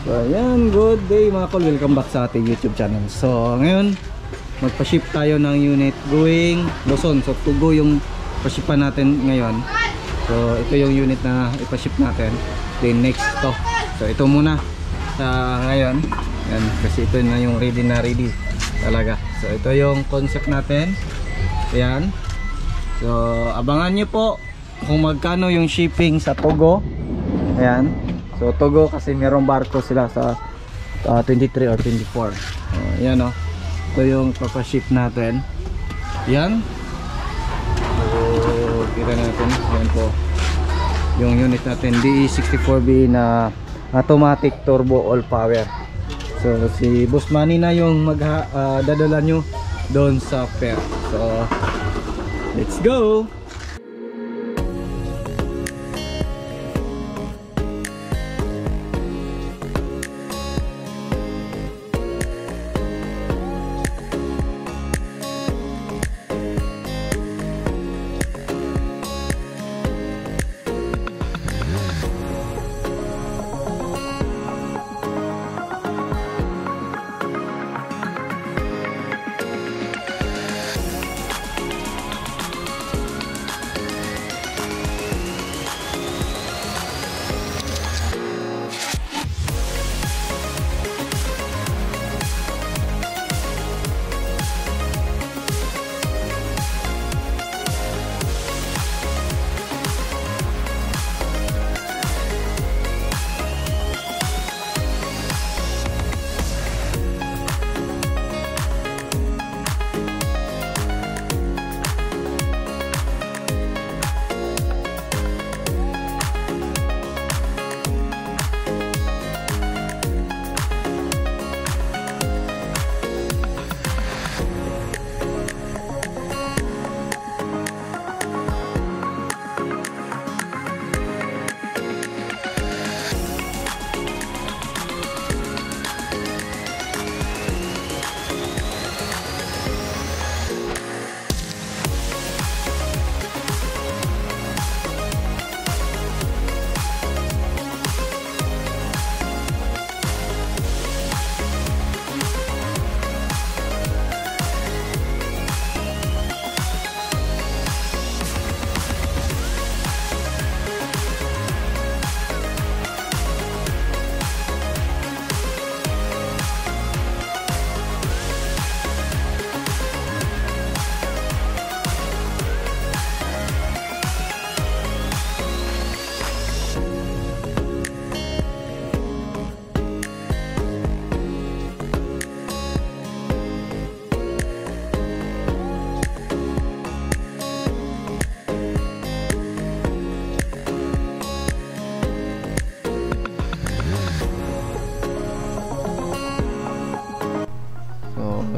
So ayan, good day mga kol, welcome back sa ating YouTube channel. So ngayon, magpa-ship tayo ng unit going Luzon. So Tugo yung pa-shipan natin ngayon. So ito yung unit na ipa-ship natin. Then next to. So ito muna ngayon. Yan, kasi ito na yung ready talaga. So ito yung concept natin. Ayan. So abangan nyo po kung magkano yung shipping sa Tugo. Ayan. So Tugo kasi merong barko sila sa 23 or 24. Ayan o. Ito yung papaship natin. Ayan. So kita natin. Ayan po yung unit natin, DE64B na automatic turbo all power. So si Boss Manny na yung dadala nyo doon sa fair. So let's go.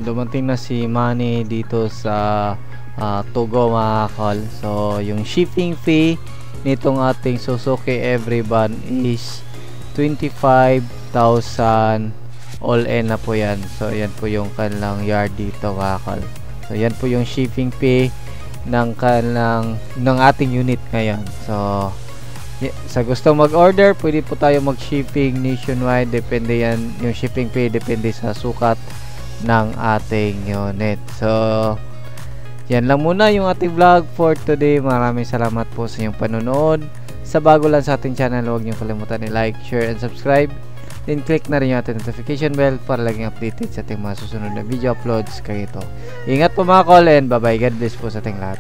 Dumating na si Manny dito sa Tugo mga kol. So yung shipping fee nitong ating Suzuki Everyvan is 25,000 all in na po yan. So yan po yung kanilang yard dito mga kol. So yan po yung shipping fee ng ating unit ngayon. So sa gusto mag-order, pwede po tayo mag-shipping nationwide. Depende yan, yung shipping fee depende sa sukat ng ating unit. So yan lang muna yung ating vlog for today. Maraming salamat po sa inyong panonood. Sa bago lang sa ating channel, huwag niyo kalimutan i-like, share, and subscribe. Then click na rin yung ating notification bell para laging updated sa ating mga susunod na video uploads kayo ito. Ingat po mga kol, and bye bye. God bless po sa ating lahat.